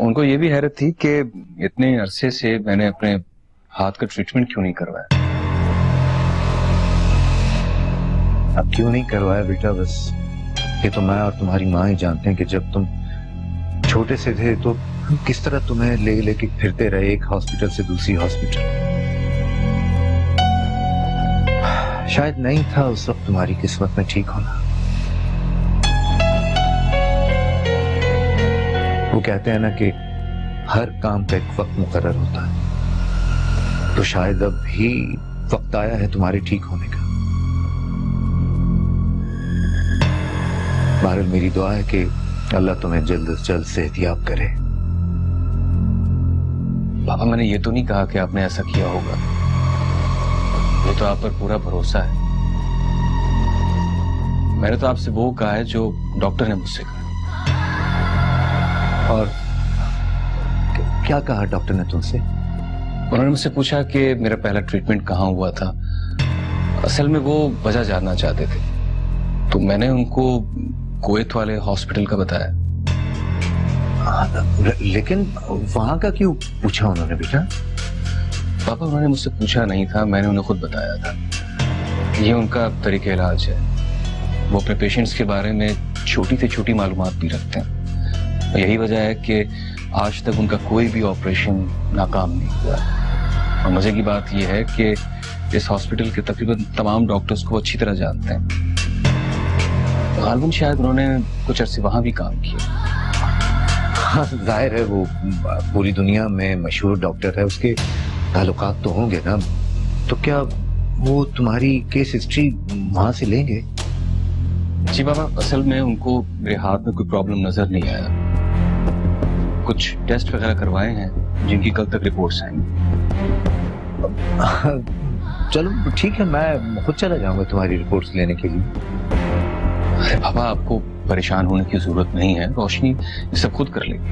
उनको ये भी हैरत थी कि इतने अरसे से मैंने अपने हाथ का ट्रीटमेंट क्यों नहीं करवाया। अब क्यों नहीं करवाया बेटा, बस ये तो मैं और तुम्हारी माँ ही जानते हैं कि जब तुम छोटे से थे तो हम किस तरह तुम्हें ले लेके फिरते रहे एक हॉस्पिटल से दूसरी हॉस्पिटल। शायद नहीं था उस वक्त तुम्हारी किस्मत में ठीक होना। वो कहते हैं ना कि हर काम का एक वक्त मुकर्रर होता है, तो शायद अब भी वक्त आया है तुम्हारे ठीक होने का। बहरहाल मेरी दुआ है कि अल्लाह तुम्हें जल्द से जल्द सेहतियाब करे। पापा, मैंने ये तो नहीं कहा कि आपने ऐसा किया होगा, वो तो आप पर पूरा भरोसा है। मैंने तो आपसे वो कहा है जो डॉक्टर ने मुझसे कहा। और क्या कहा डॉक्टर ने तुमसे? उन्होंने मुझसे पूछा कि मेरा पहला ट्रीटमेंट कहाँ हुआ था। असल में वो वजह जानना चाहते थे, तो मैंने उनको कुवैत वाले हॉस्पिटल का बताया। लेकिन वहां का क्यों पूछा उन्होंने बेटा? पापा, उन्होंने मुझसे पूछा नहीं था, मैंने उन्हें खुद बताया था। ये उनका तरीके इलाज है। वो अपने पेशेंट्स के बारे में छोटी से छोटी मालूमात भी रखते हैं। यही वजह है कि आज तक उनका कोई भी ऑपरेशन नाकाम नहीं हुआ। और मजे की बात यह है कि इस हॉस्पिटल के तकरीबन तमाम डॉक्टर्स को अच्छी तरह जानते हैं। गालिबन शायद उन्होंने कुछ अरसे वहां भी काम किया। हाँ, जाहिर है वो पूरी दुनिया में मशहूर डॉक्टर है, उसके ताल्लुकात तो होंगे ना। तो क्या वो तुम्हारी केस हिस्ट्री वहां से लेंगे? जी बाबा, असल में उनको मेरे हाथ में कोई प्रॉब्लम नजर नहीं आया। कुछ टेस्ट वगैरह करवाए हैं जिनकी कल तक रिपोर्ट्स आएंगी। चलो ठीक है, मैं खुद चला जाऊंगा तुम्हारी रिपोर्ट्स लेने के लिए। अरे बाबा, आपको परेशान होने की जरूरत नहीं है, रोशनी ये सब खुद कर लेगी।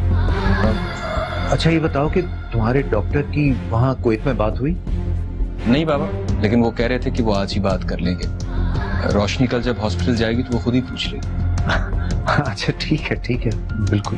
अच्छा ये बताओ कि तुम्हारे डॉक्टर की वहाँ कुवैत में बात हुई? नहीं बाबा, लेकिन वो कह रहे थे कि वो आज ही बात कर लेंगे। रोशनी कल जब हॉस्पिटल जाएगी तो वो खुद ही पूछ लेगी। अच्छा ठीक है बिल्कुल।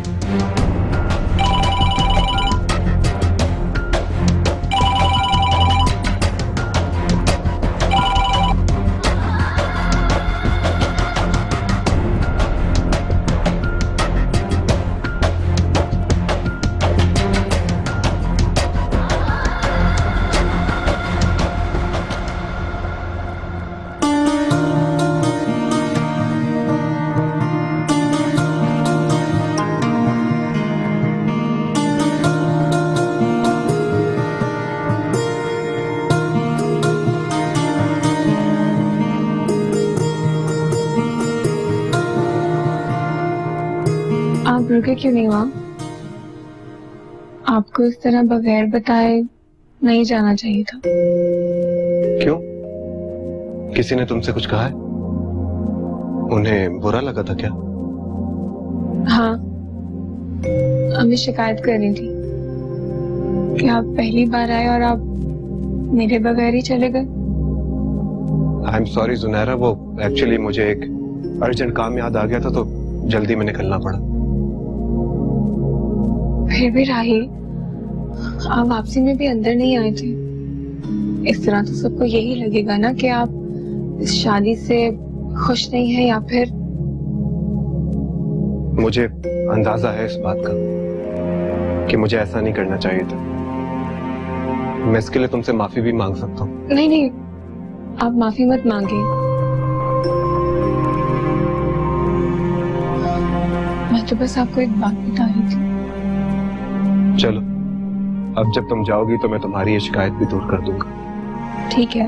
आप रुके क्यों नहीं वहाँ? आपको इस तरह बगैर बताए नहीं जाना चाहिए था। क्यों? किसी ने तुमसे कुछ कहा है? उन्हें बुरा लगा था क्या? हाँ, हमें शिकायत करनी थी कि आप पहली बार आए और आप मेरे बगैर ही चले गए। आई एम सॉरी जुनैरा, वो एक्चुअली मुझे एक अर्जेंट काम याद आ गया था तो जल्दी में निकलना पड़ा। फिर भी राही, आप वापसी में भी अंदर नहीं आए थे। इस तरह तो सबको यही लगेगा ना कि आप इस शादी से खुश नहीं है, या फिर मुझे अंदाजा है इस बात का कि मुझे ऐसा नहीं करना चाहिए था। मैं इसके लिए तुमसे माफी भी मांग सकता हूँ। नहीं, आप माफी मत मांगे। मैं तो बस आपको एक बात बता रही थी। चलो, अब जब तुम जाओगी तो मैं तुम्हारी ये शिकायत भी दूर कर दूंगा। ठीक है,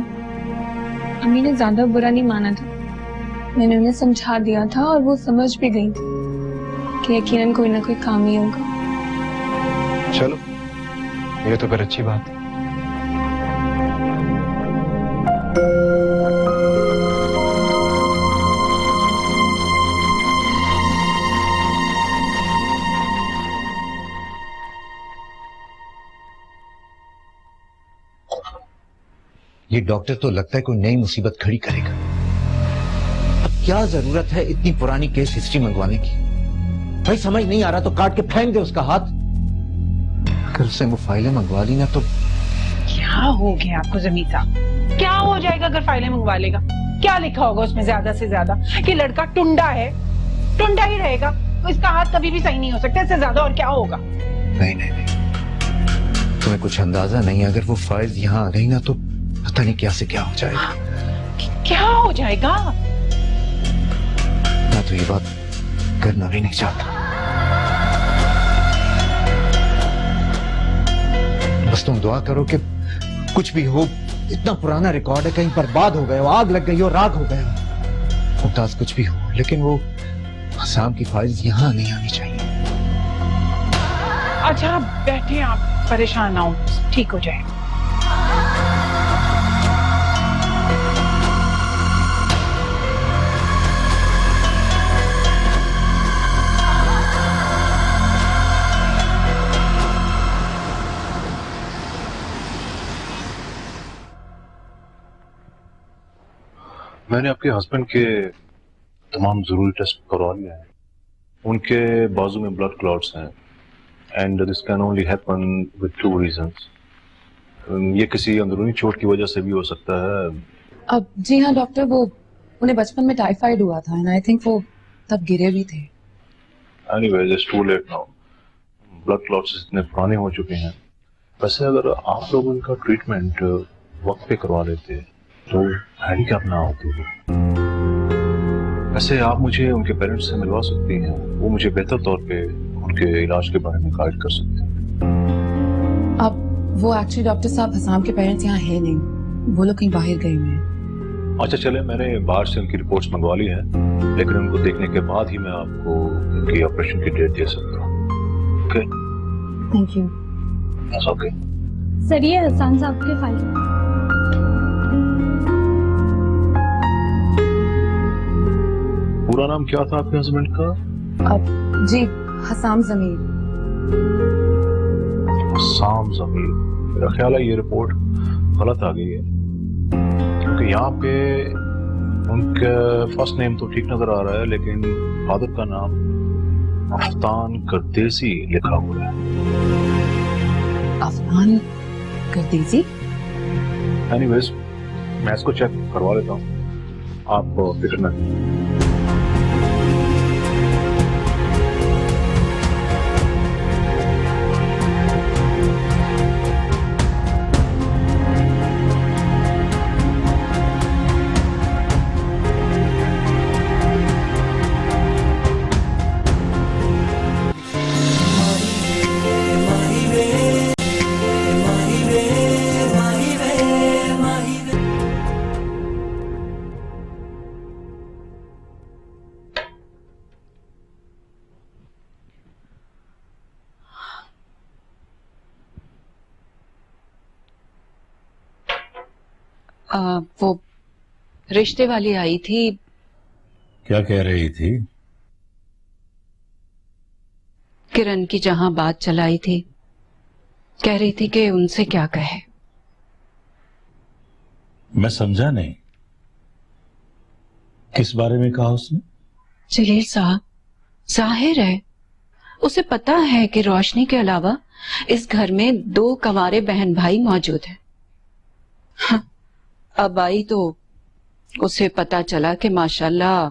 अम्मी ने ज्यादा बुरा नहीं माना था। मैंने उन्हें समझा दिया था और वो समझ भी गई थी कि यकीनन कोई ना कोई काम ही होगा। चलो, ये तो फिर अच्छी बात है। ये डॉक्टर तो लगता है कोई नई मुसीबत खड़ी करेगा। अब क्या जरूरत है इतनी पुरानी केस हिस्ट्री मंगवाने की? भाई समझ नहीं आ रहा तो काट के फेंक दे उसका हाथ। अगर उससे वो फाइलें मंगवा ली ना तो क्या हो गया आपको जमीन साहब? क्या हो जाएगा अगर फाइलें मंगवा लेगा? क्या लिखा होगा उसमें ज्यादा से ज्यादा कि लड़का टुंडा है, टुंडा ही रहेगा, तो इसका हाथ कभी भी सही नहीं हो सकता, इससे ज्यादा और क्या होगा? नहीं नहीं नहीं, तुम्हें कुछ अंदाजा नहीं, अगर वो फाइल यहाँ आ गई ना तो पता नहीं क्या से क्या हो जाएगा। क्या हो जाएगा? मैं तो ये बात करना भी नहीं चाहता। बस तुम दुआ करो कि कुछ भी हो, इतना पुराना रिकॉर्ड है, कहीं बर्बाद हो गए हो, आग लग गई हो, राख हो गए हो, मुमताज कुछ भी हो, लेकिन वो हसाम की फाइल्स यहाँ नहीं आनी चाहिए। अच्छा आप बैठे, आप परेशान ना हो, ठीक हो जाएगा। मैंने आपके हस्बैंड के तमाम जरूरी टेस्ट करवा लिए हैं। उनके बाजू में ब्लड क्लॉट्स हैं and this can only happen with 2 reasons. ये किसी अंदरूनी चोट की वजह से भी हो सकता है। अब जी हाँ डॉक्टर, वो उन्हें बचपन में टाइफाइड हुआ था एंड आई थिंक वो तब गिरे भी थे। Anyways it's too late now, blood clots इतने पुराने हो चुके हैं। वैसे अगर आप लोग उनका ट्रीटमेंट वक्त पे करवा लेते तो हैंडीकैप ना होती। वैसे आप मुझे उनके पेरेंट्स से मिलवा सकती हैं, वो मुझे बेहतर तौर पे उनके इलाज के बारे में गाइड कर सकते हैं। अब वो एक्चुअली डॉक्टर साहब, हसाम के पेरेंट्स यहाँ है नहीं, वो लोग कहीं बाहर गए हुए हैं। अच्छा चले, मैंने बाहर से उनकी रिपोर्ट्स मंगवा ली हैं, लेकिन उनको देखने के बाद ही मैं आपको उनकी ऑपरेशन की डेट दे सकता हूँ। Okay, thank you. That's okay. Sir ये हसन साहब के फाइल। पूरा नाम क्या था आपके हस्बैंड का? अब जी हसाम जमीर। हसाम जमीर। मेरा ख्याल है ये रिपोर्ट गलत आ गई है, क्योंकि यहाँ पे उनका फर्स्ट नेम तो ठीक नजर आ रहा है, लेकिन फादर का नाम अफतान करदेसी लिखा हुआ है। अफगान करदेसी? एनीवेज मैं इसको चेक करवा लेता हूँ, आप फिक्र न करें। वो रिश्ते वाली आई थी। क्या कह रही थी? किरण की जहां बात चलाई थी, कह रही थी कि उनसे क्या कहे। मैं समझा नहीं, किस बारे में कहा उसने? जलील साहब, जाहिर है उसे पता है कि रोशनी के अलावा इस घर में 2 कंवारे बहन भाई मौजूद हैं। हाँ, अब आई तो उसे पता चला कि माशाल्लाह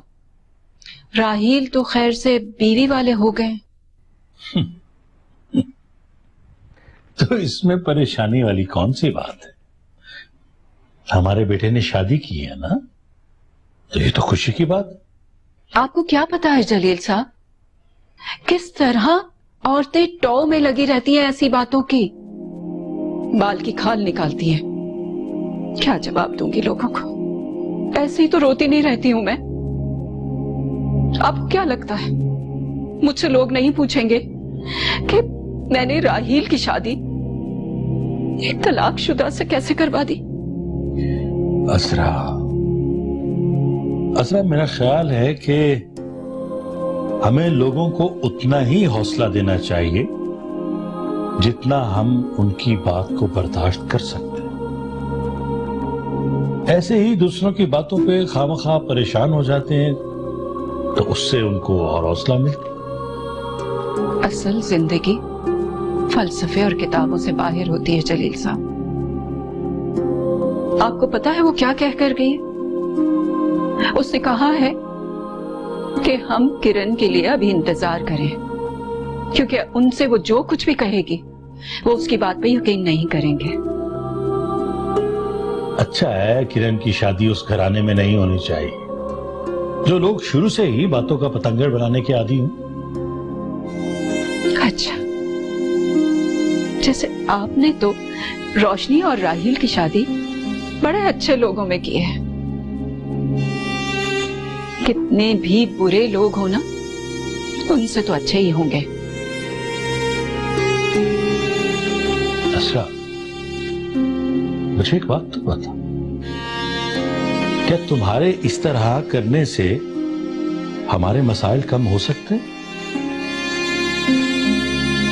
राहील तो खैर से बीवी वाले हो गए। तो इसमें परेशानी वाली कौन सी बात है? हमारे बेटे ने शादी की है ना, तो ये तो खुशी की बात है। आपको क्या पता है जलील साहब, किस तरह औरतें टॉ में लगी रहती हैं ऐसी बातों की, बाल की खाल निकालती हैं। क्या जवाब दूंगी लोगों को? ऐसे ही तो रोती नहीं रहती हूं मैं। आपको क्या लगता है मुझसे लोग नहीं पूछेंगे कि मैंने राहील की शादी एक तलाकशुदा से कैसे करवा दी? असरा, मेरा ख्याल है कि हमें लोगों को उतना ही हौसला देना चाहिए जितना हम उनकी बात को बर्दाश्त कर सकते हैं। ऐसे ही दूसरों की बातों पे खामखा परेशान हो जाते हैं तो उससे उनको और हौसला मिलता। असल जिंदगी फलसफे और किताबों से बाहर होती है जलील साहब। आपको पता है वो क्या कह कर गई है? उसने कहा है कि हम किरण के लिए अभी इंतजार करें, क्योंकि उनसे वो जो कुछ भी कहेगी वो उसकी बात पे यकीन नहीं करेंगे। अच्छा है किरण की शादी उस घराने में नहीं होनी चाहिए जो लोग शुरू से ही बातों का पतंगड़ बनाने के आदी हूं। अच्छा, जैसे आपने तो रोशनी और राहिल की शादी बड़े अच्छे लोगों में की है। कितने भी बुरे लोग हो ना, उनसे तो अच्छे ही होंगे। अच्छा, मुझे एक बात तो बता, क्या तुम्हारे इस तरह करने से हमारे मसाइल कम हो सकते?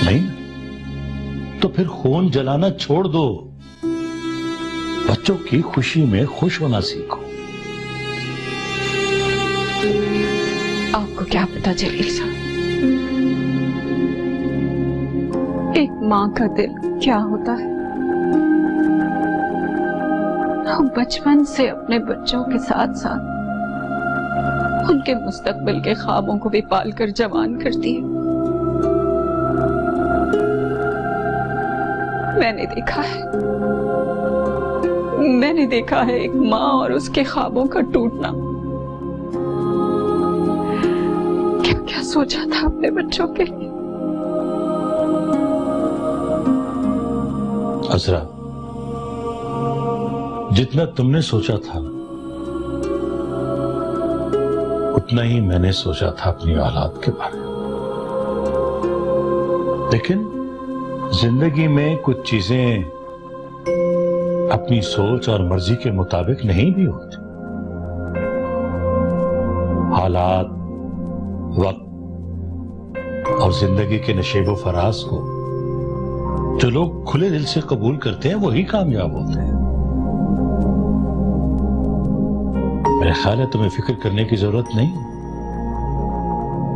नहीं, तो फिर खून जलाना छोड़ दो, बच्चों की खुशी में खुश होना सीखो। आपको क्या पता जलील साहब, एक माँ का दिल क्या होता है। हम बचपन से अपने बच्चों के साथ साथ उनके मुस्तकबिल के ख्वाबों को भी पालकर जवान करती है। मैंने देखा है एक माँ और उसके ख्वाबों का टूटना। क्या क्या सोचा था अपने बच्चों के लिए। असरा, जितना तुमने सोचा था उतना ही मैंने सोचा था अपनी औलाद के बारे में। लेकिन जिंदगी में कुछ चीजें अपनी सोच और मर्जी के मुताबिक नहीं भी होती। हालात, वक्त और जिंदगी के नशेबो फराज को जो लोग खुले दिल से कबूल करते हैं वही कामयाब होते हैं। मेरा ख्याल है तुम्हें फिक्र करने की जरूरत नहीं।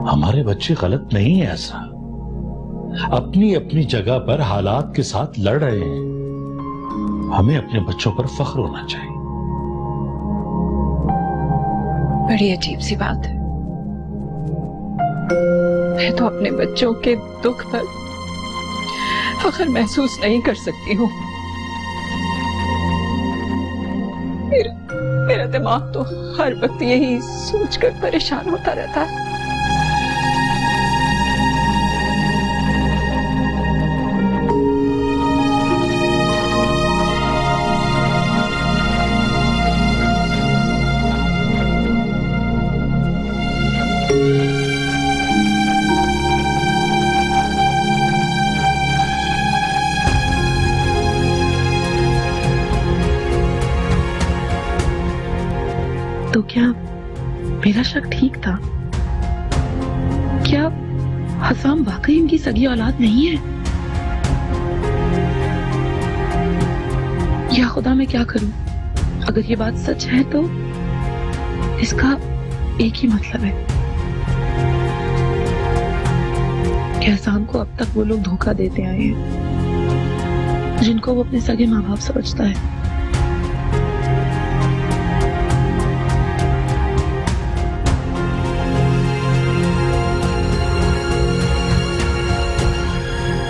हमारे बच्चे गलत नहीं है, ऐसा अपनी अपनी जगह पर हालात के साथ लड़ रहे हैं। हमें अपने बच्चों पर फख्र होना चाहिए। बड़ी अजीब सी बात है, मैं तो अपने बच्चों के दुख पर फख्र महसूस नहीं कर सकती हूँ। मेरा दिमाग तो हर वक्त यही सोचकर परेशान होता रहता है। तो क्या मेरा शक ठीक था? क्या हसाम वाकई उनकी सगी औलाद नहीं है? या खुदा मैं क्या करूं? अगर ये बात सच है तो इसका एक ही मतलब है कि हसाम को अब तक वो लोग धोखा देते आए हैं जिनको वो अपने सगे माँ बाप समझता है।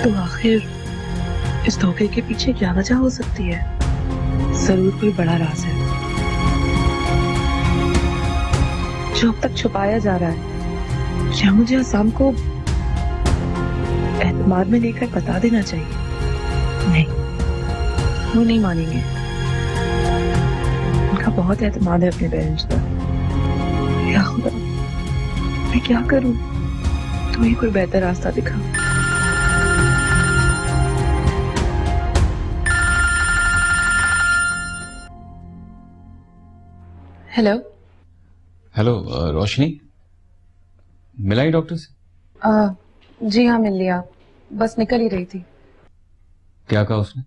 तो आखिर इस धोखे के पीछे क्या वजह हो सकती है? जरूर कोई बड़ा राज है जो अब तक छुपाया जा रहा है। क्या मुझे हसाम को एतमाद में लेकर बता देना चाहिए? नहीं, वो नहीं मानेंगे। उनका बहुत एतमाद है अपने पेरेंट्स पर। या खुदा, मैं क्या करूं? तू ही कोई बेहतर रास्ता दिखा। हेलो हेलो रोशनी, मिला ही डॉक्टर से? जी हाँ, मिल लिया, बस निकल ही रही थी। क्या कहा उसने?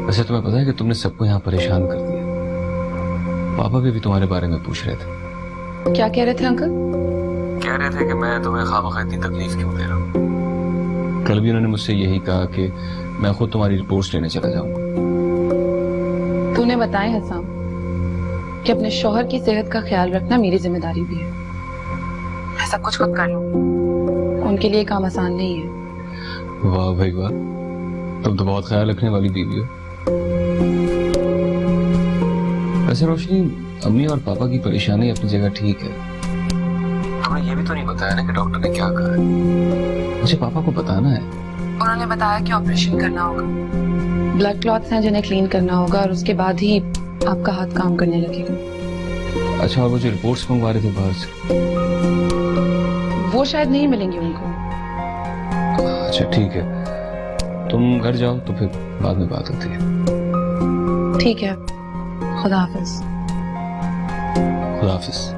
वैसे तुम्हें पता है कि तुमने सबको यहाँ परेशान कर दिया। पापा भी तुम्हारे बारे में पूछ रहे थे। क्या कह रहे थे अंकल? कह रहे थे कि मैं तुम्हें खामखा इतनी तकलीफ क्यों दे रहा हूँ। कल भी उन्होंने मुझसे यही कहा कि मैं खुद तुम्हारी रिपोर्ट्स लेने चला जाऊंगा। तूने बताया हसाम कि अपने शौहर की सेहत का ख्याल रखना मेरी जिम्मेदारी भी है। मैं सब कुछ खुद कर लूं। उनके लिए काम आसान नहीं है। वाह भाई वाह, तुम तो बहुत ख्याल रखने वाली बीवी हो। वैसे रोशनी, अम्मी और पापा की परेशानी अपनी जगह ठीक है। तुमने ये भी तो नहीं बताया ना कि डॉक्टर ने क्या कहा है। मुझे पापा को बताना है। उन्होंने बताया कि ऑपरेशन करना होगा, ब्लड क्लॉट्स हैं जिन्हें क्लीन करना होगा और उसके बाद ही आपका हाथ काम करने लगेगा। अच्छा, और वो जो रिपोर्ट्स मंगवा रहे थे बाहर से, वो शायद नहीं मिलेंगी उनको। अच्छा ठीक है, तुम घर जाओ तो फिर बाद में बात होती है। ठीक है, खुदा हाफिज। खुदा हाफिज।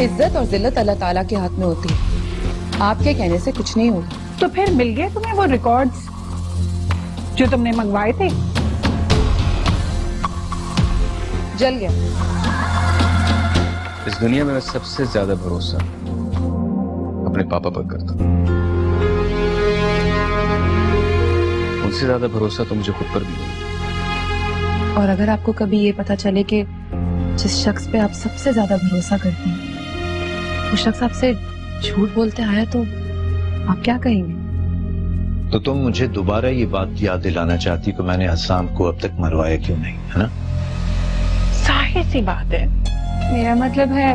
इज्जत और जिल्लत अल्लाह ताला के हाथ में होती है। आपके कहने से कुछ नहीं होगा। तो फिर मिल गए तुम्हें वो रिकॉर्ड्स जो तुमने मंगवाए थे? जल गया। इस दुनिया में मैं सबसे ज्यादा भरोसा अपने पापा पर करता हूँ। उनसे ज्यादा भरोसा तो मुझे खुद पर भी नहीं। और अगर आपको कभी ये पता चले कि जिस शख्स पे आप सबसे ज्यादा भरोसा करते हैं वो शख्स आपसे झूठ बोलते आया तो आप क्या कहेंगे? तो तुम मुझे दोबारा ये बात याद दिलाना चाहती कि मैंने हसाम को अब तक मरवाया क्यों नहीं, है ना? जाहिर सी बात है। मेरा मतलब है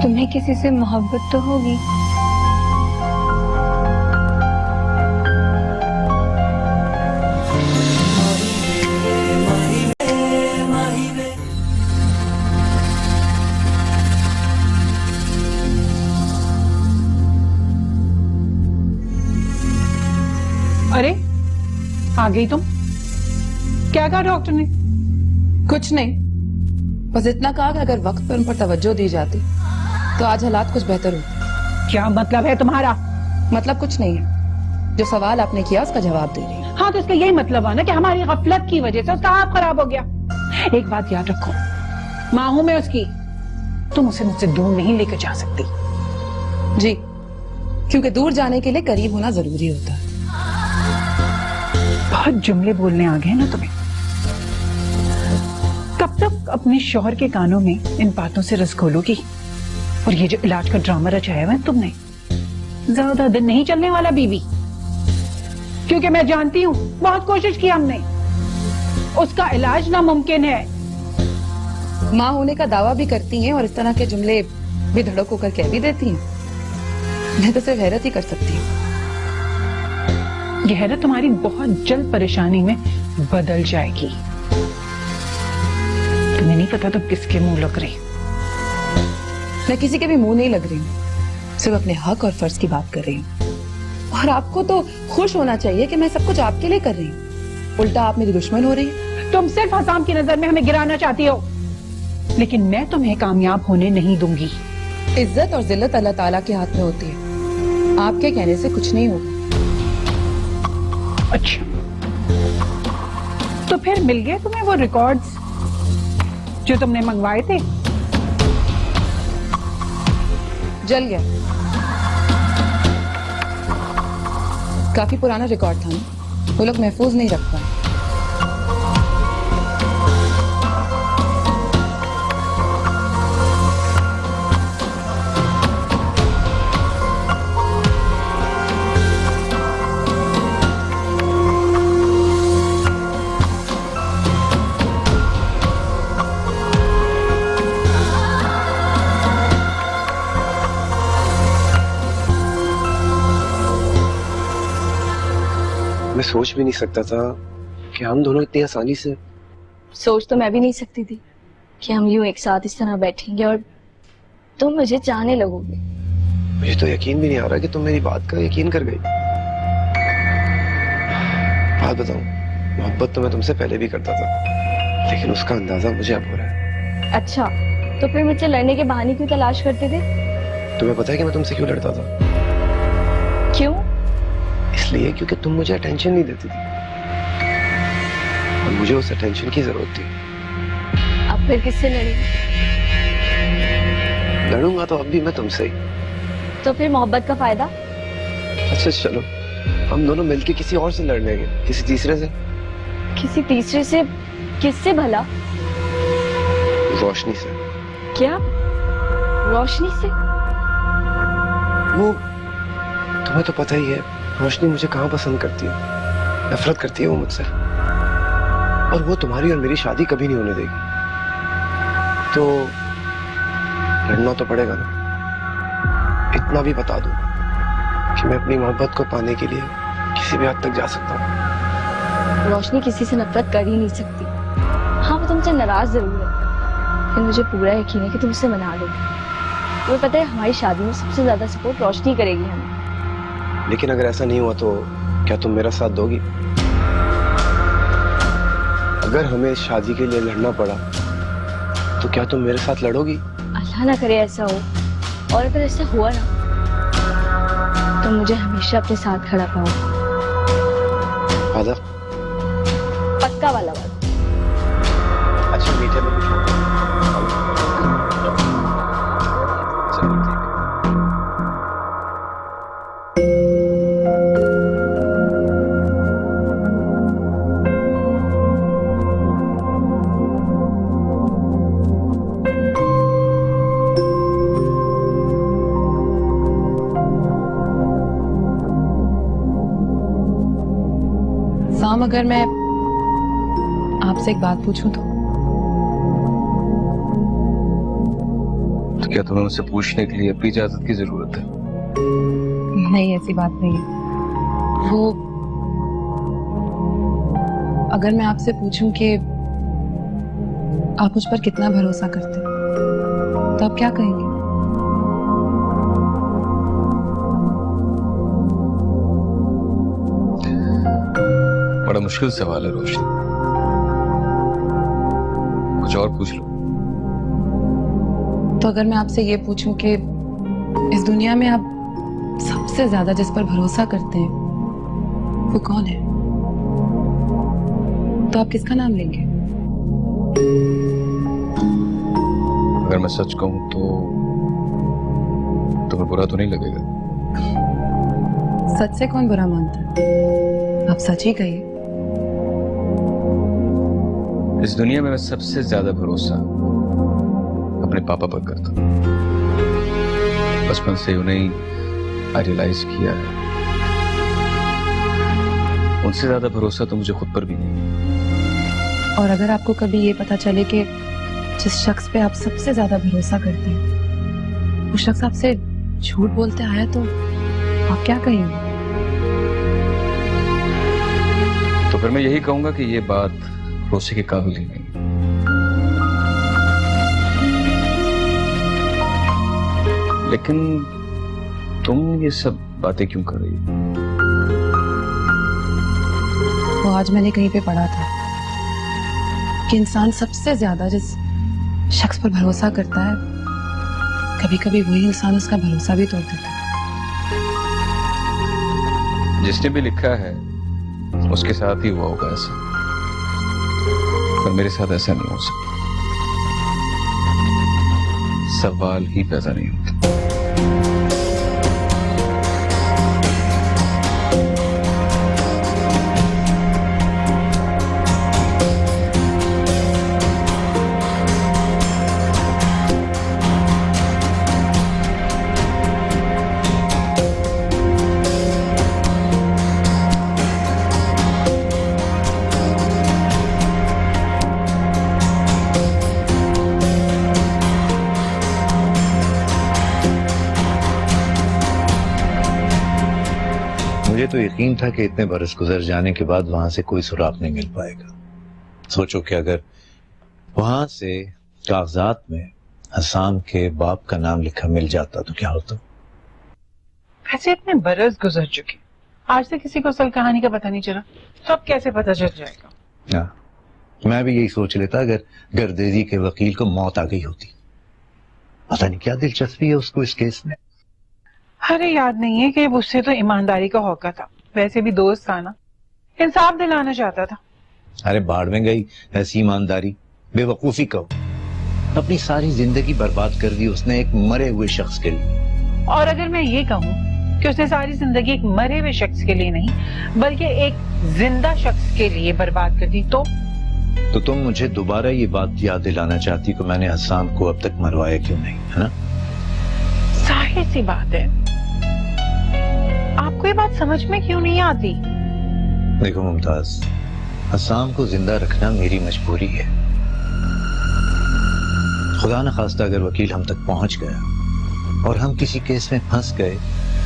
तुम्हें किसी से मोहब्बत तो होगी। अरे आ गई तुम। क्या कहा डॉक्टर ने? कुछ नहीं, बस इतना कहा कि अगर वक्त पर उन पर तवज्जो दी जाती तो आज हालात कुछ बेहतर होते। क्या मतलब है तुम्हारा? मतलब कुछ नहीं है, जो सवाल आपने किया उसका जवाब दे रही हूँ। हाँ तो इसका यही मतलब है ना कि हमारी गफलत की वजह से उसका हाथ खराब हो गया। एक बात याद रखो, माँ हूं मैं उसकी, तुम उसे मुझसे दूर नहीं लेकर जा सकती। जी, क्योंकि दूर जाने के लिए करीब होना जरूरी होता है। बहुत जुमले बोलने आ गए ना तुम्हें। कब तक अपने शौहर के कानों में इन बातों से रस घोलोगी? और ये जो इलाज का ड्रामा रचाया हुआ है तुमने, ज्यादा दिन नहीं चलने वाला बीवी। क्योंकि मैं जानती हूँ, बहुत कोशिश की हमने, उसका इलाज नामुमकिन है। माँ होने का दावा भी करती हैं और इस तरह के जुमले भी धड़क होकर कह भी देती हैं। मैं तो सिर्फ हैरत ही कर सकती हूँ। यह हैरत तुम्हारी बहुत जल्द परेशानी में बदल जाएगी। तुम्हें नहीं पता तो किसके मुंह लग रही। मैं किसी के भी मुंह नहीं लग रही हूँ, सिर्फ अपने हक और फर्ज की बात कर रही हूँ। और आपको तो खुश होना चाहिए कि मैं सब कुछ आपके लिए कर रही हूँ, उल्टा आप मेरी दुश्मन हो रही है। तुम सिर्फ हसाम की नजर में हमें गिराना चाहती हो, लेकिन मैं तुम्हें कामयाब होने नहीं दूंगी। इज्जत और जिल्लत अल्लाह ताला के हाथ में होती है, आपके कहने से कुछ नहीं होगा। अच्छा, तो फिर मिल गए तुम्हें वो रिकॉर्ड्स जो तुमने मंगवाए थे? जल गया। काफी पुराना रिकॉर्ड था ना, वो लोग महफूज नहीं रख पाए। मैं सोच भी नहीं सकता था कि हम दोनों इतनी आसानी से। सोच तो मैं भी नहीं सकती थी कि हम यूं एक साथ इस तरह बैठेंगे और तुम मुझे चाहने लगोगे। मुझे तो यकीन भी नहीं आ रहा कि तुम मेरी बात का यकीन कर गई। बात बताऊं, मोहब्बत तो मैं तुमसे पहले भी करता था, लेकिन उसका अंदाजा मुझे अब हो रहा है। अच्छा, तो फिर मुझसे लड़ने के बहाने क्यों तलाश करते थे? तुम्हें पता है कि मैं तुमसे क्यों लड़ता था? क्यों? इसलिए क्योंकि तुम मुझे अटेंशन नहीं देती थी और मुझे उस अटेंशन की जरूरत थी। अब फिर किससे लड़े? लड़ूंगा तो अब भी मैं तुमसे ही। तो फिर मोहब्बत का फायदा? अच्छा चलो, हम दोनों मिलके किसी और से लड़ लेंगे, किसी तीसरे से। किसी तीसरे से? किससे भला? रोशनी से। क्या? रोशनी से? वो तुम्हें तो पता ही है, रोशनी मुझे कहाँ पसंद करती है, नफरत करती है वो मुझसे, और वो तुम्हारी और मेरी शादी कभी नहीं होने देगी। तो लड़ना तो पड़ेगा ना। इतना भी बता दूं कि मैं अपनी मोहब्बत को पाने के लिए किसी भी हद तक जा सकता हूँ। रोशनी किसी से नफरत कर ही नहीं सकती। हाँ, वो तुमसे नाराज जरूर है, लेकिन मुझे पूरा यकीन है कि तुम उसे मना लोगे। तुम्हें पता है, हमारी शादी में सबसे ज्यादा सपोर्ट रोशनी करेगी हमें। लेकिन अगर ऐसा नहीं हुआ तो क्या तुम मेरा साथ दोगी? अगर हमें शादी के लिए लड़ना पड़ा तो क्या तुम मेरे साथ लड़ोगी? अल्लाह ना करे ऐसा हो, और अगर ऐसा हुआ ना तो मुझे हमेशा अपने साथ खड़ा पाओ। वादा? पक्का वाला वादा। अच्छा, मीठे में कुछ हो? चलो ठीक है। साम, अगर मैं आपसे एक बात पूछूं तो क्या तुम्हें मुझसे पूछने के लिए अपनी इजाजत की जरूरत है? नहीं, ऐसी बात नहीं है। वो अगर मैं आपसे पूछूं कि आप मुझ पर कितना भरोसा करते हैं, तो आप क्या कहेंगे? बड़ा मुश्किल सवाल है रोशनी, कुछ और पूछ लो। तो अगर मैं आपसे ये पूछूं कि इस दुनिया में आप सबसे ज्यादा जिस पर भरोसा करते हैं वो कौन है, तो आप किसका नाम लेंगे? अगर मैं सच कहूं तो तुम्हें बुरा तो नहीं लगेगा? सच से कौन बुरा मानता है? आप सच ही कहिए। इस दुनिया में मैं सबसे ज्यादा भरोसा अपने पापा पर करता हूं। बचपन से उन्हें आइडियलाइज किया है। उनसे ज्यादा भरोसा तो मुझे खुद पर भी नहीं। और अगर आपको कभी ये पता चले कि जिस शख्स पे आप सबसे ज्यादा भरोसा करते हैं वो शख्स आपसे झूठ बोलते आया, तो आप क्या कहेंगे? तो फिर मैं यही कहूंगा कि ये बात भरोसे के काबिल ही नहीं। लेकिन तुम ये सब बातें क्यों कर रही हो? वो आज मैंने कहीं पे पढ़ा था कि इंसान सबसे ज्यादा जिस शख्स पर भरोसा करता है, कभी कभी वही इंसान उसका भरोसा भी तोड़ देता है। जिसने भी लिखा है उसके साथ ही हुआ होगा ऐसा, पर मेरे साथ ऐसा नहीं हो सकता। सवाल ही पैदा नहीं होता। मुझे तो यकीन था कि इतने बरस गुजर जाने के बाद वहां से कोई सुराग नहीं मिल पाएगा। सोचो कि अगर वहां से कागजात में हसाम के बाप का नाम लिखा मिल जाता तो क्या होता? वैसे इतने बरस गुजर चुके, आज तक किसी को असल कहानी का पता नहीं चला, तो अब कैसे पता चल जाएगा? हाँ, मैं भी यही सोच लेता अगर गर्देजी के वकील को मौत आ गई होती। पता नहीं क्या दिलचस्पी है उसको इस केस में। अरे याद नहीं है कि उससे तो ईमानदारी का हौका था, वैसे भी दोस्त था ना, इंसाफ दिलाना चाहता था। अरे बाढ़ में गई ऐसी ईमानदारी, बेवकूफी कहो। अपनी सारी जिंदगी बर्बाद कर दी उसने एक मरे हुए शख्स के लिए। और अगर मैं ये कहूँ कि उसने सारी जिंदगी एक मरे हुए शख्स के लिए नहीं बल्कि एक जिंदा शख्स के लिए बर्बाद कर दी तो तुम मुझे दोबारा ये बात याद दिलाना चाहती कि मैंने हसाम को अब तक मरवाया क्यों नहीं, है ना? जाहिर सी बात है, आपको ये बात समझ में क्यों नहीं आती? देखो मुमताज, हसाम को जिंदा रखना मेरी मजबूरी है। खुदा न खास्ता अगर वकील हम तक पहुंच गया और हम किसी केस में फंस गए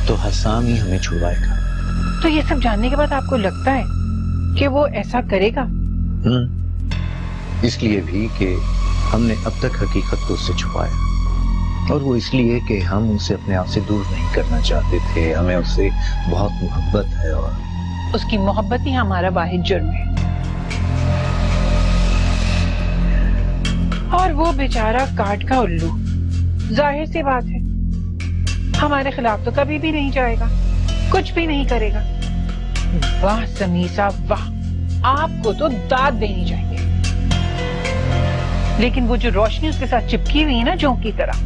तो हसाम ही हमें छुड़वाएगा। तो ये सब जानने के बाद आपको लगता है कि वो ऐसा करेगा? इसलिए भी कि हमने अब तक हकीकत को उससे छुपाया, और वो इसलिए कि हम उसे अपने आप से दूर नहीं करना चाहते थे। हमें उससे बहुत मोहब्बत है और उसकी मोहब्बत ही हमारा वाहिद जुर्म है। और वो बेचारा काट का उल्लू, जाहिर सी बात है हमारे खिलाफ तो कभी भी नहीं जाएगा, कुछ भी नहीं करेगा। वाह समीसा वाह, आपको तो दाद देनी चाहिए। लेकिन वो जो रोशनी उसके साथ चिपकी हुई है ना जोंक की तरह,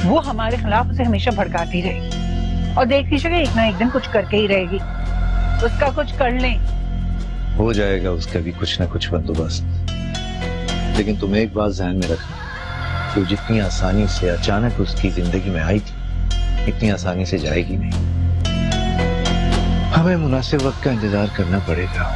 वो हमारे खिलाफ उसे हमेशा भड़काती रहेगी और देख लीजिएगा एक ना एक दिन कुछ करके ही रहेगी। उसका कुछ कर लें, हो जाएगा उसका भी कुछ ना कुछ बंदोबस्त। लेकिन तुम एक बात ध्यान में रखना कि जितनी आसानी से अचानक उसकी जिंदगी में आई थी इतनी आसानी से जाएगी नहीं। हमें मुनासिब वक्त का इंतजार करना पड़ेगा।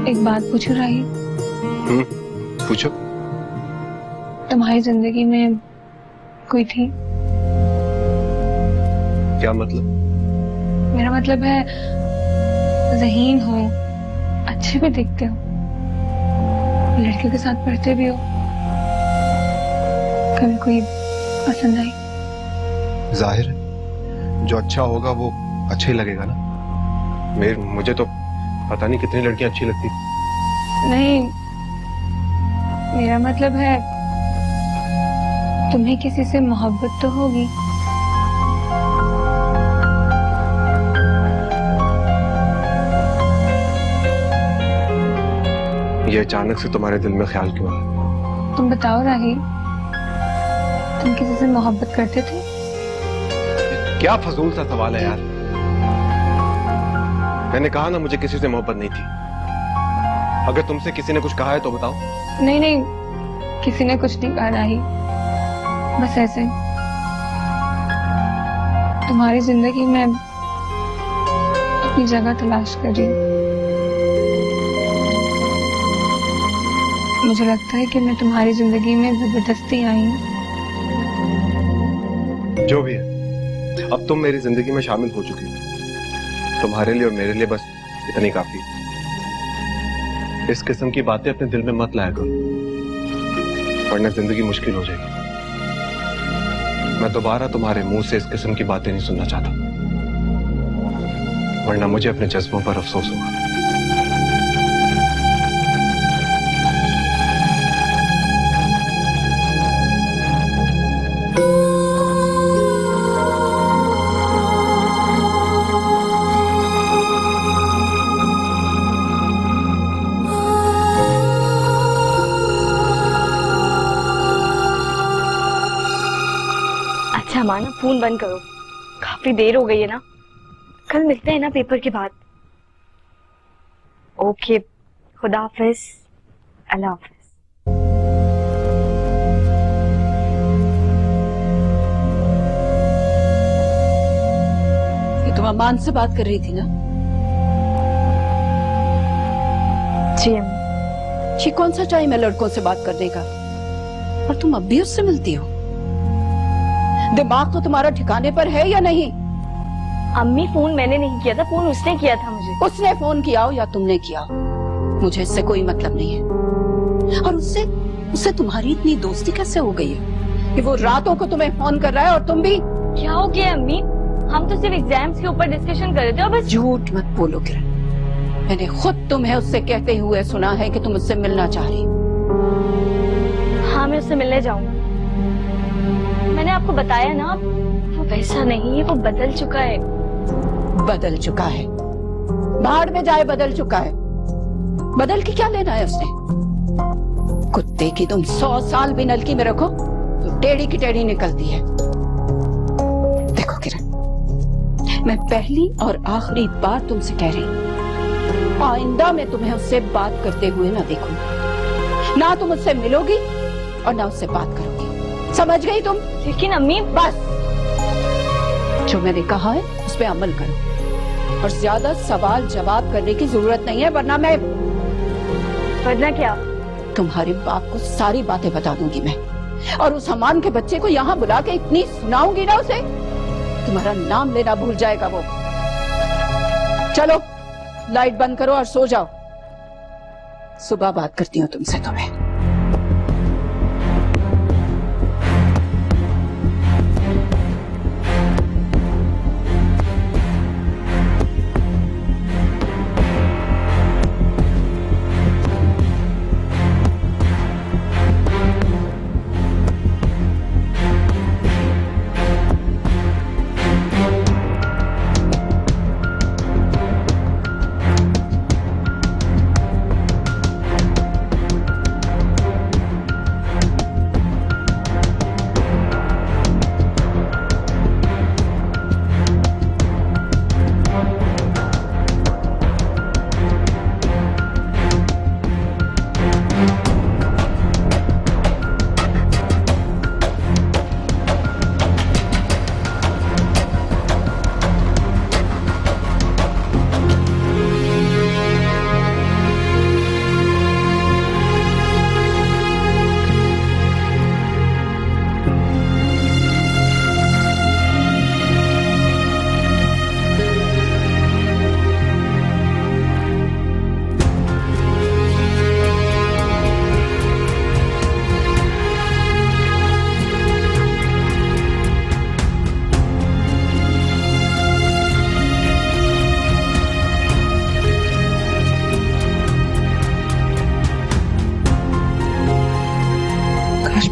एक बात पूछूं राही? पूछो। तुम्हारी जिंदगी में कोई थी? क्या मतलब? मेरा मतलब है ज़हीन हो, अच्छे भी दिखते हो, लड़कियों के साथ पढ़ते भी हो, कभी कोई पसंद आई? जाहिर है जो अच्छा होगा वो अच्छा ही लगेगा ना। मुझे तो पता नहीं कितनी लड़कियां अच्छी लगती। नहीं, मेरा मतलब है तुम्हें किसी से मोहब्बत तो होगी। ये अचानक से तुम्हारे दिल में ख्याल क्यों आया? तुम बताओ राही, तुम किसी से मोहब्बत करते थे? क्या फजूल सा सवाल है यार। मैंने कहा ना मुझे किसी से मोहब्बत नहीं थी। अगर तुमसे किसी ने कुछ कहा है तो बताओ। नहीं नहीं, किसी ने कुछ नहीं कहा राही, बस ऐसे तुम्हारी जिंदगी में अपनी जगह तलाश कर रही हूँ। मुझे लगता है कि मैं तुम्हारी जिंदगी में जबरदस्ती आई हूँ। जो भी है, अब तुम मेरी जिंदगी में शामिल हो चुकी हो। तुम्हारे लिए और मेरे लिए बस इतनी काफी। इस किस्म की बातें अपने दिल में मत लाया करो, वरना जिंदगी मुश्किल हो जाएगी। मैं दोबारा तुम्हारे मुंह से इस किस्म की बातें नहीं सुनना चाहता, वरना मुझे अपने जज्बों पर अफसोस होगा। माना फोन बंद करो, काफी देर हो गई है ना। कल मिलते हैं ना पेपर के बाद। ओके, खुदा हाफिज, अल्लाह हाफिज। ये तुम अमान से बात कर रही थी ना? जी ये कौन सा टाइम है लड़कों से बात करने का? और तुम अब भी उससे मिलती हो? दिमाग तो तुम्हारा ठिकाने पर है या नहीं? अम्मी फोन मैंने नहीं किया था, फोन उसने किया था मुझे। उसने फोन किया हो या तुमने किया हो, मुझे इससे कोई मतलब नहीं है। और उससे तुम्हारी इतनी दोस्ती कैसे हो गई है कि वो रातों को तुम्हें फोन कर रहा है और तुम भी? क्या हो गया अम्मी? हम तो सिर्फ एग्जाम्स के ऊपर डिस्कशन कर रहे थे और बस। झूठ मत बोलो किरण, मैंने खुद तुम्हें उससे कहते हुए सुना है कि तुम उससे मिलना चाह रही हो। हाँ, मैं उससे मिलने जाऊंगी। मैंने आपको बताया ना, वो वैसा नहीं है, वो बदल चुका है। बदल चुका है? भाड़ में जाए बदल चुका है। बदल के क्या लेना है उसने? कुत्ते की तुम 100 साल भी नलकी में रखो तो टेढ़ी की टेढ़ी निकलती है। देखो किरण, मैं पहली और आखिरी बार तुमसे कह रही हूँ, आइंदा मैं तुम्हें उससे बात करते हुए ना देखूंगी। ना तुम उससे मिलोगी और ना उससे बात करोगी, समझ गई तुम? लेकिन अम्मी, बस, जो मैंने कहा है उस पे अमल करो और ज्यादा सवाल जवाब करने की जरूरत नहीं है, वरना क्या? तुम्हारे बाप को सारी बातें बता दूंगी मैं, और उस हमान के बच्चे को यहाँ बुला के इतनी सुनाऊंगी ना उसे, तुम्हारा नाम लेना भूल जाएगा वो। चलो लाइट बंद करो और सो जाओ, सुबह बात करती हूँ तुमसे। तुम्हें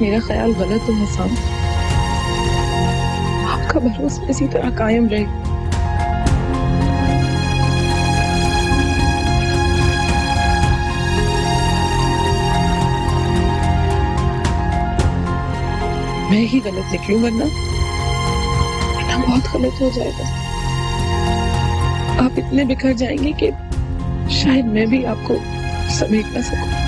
मेरा ख्याल गलत हो हसन, आपका भरोसा इसी तरह कायम रहे। मैं ही गलत निकलूं, वरना बहुत गलत हो जाएगा। आप इतने बिखर जाएंगे कि शायद मैं भी आपको समेट ना सकूं।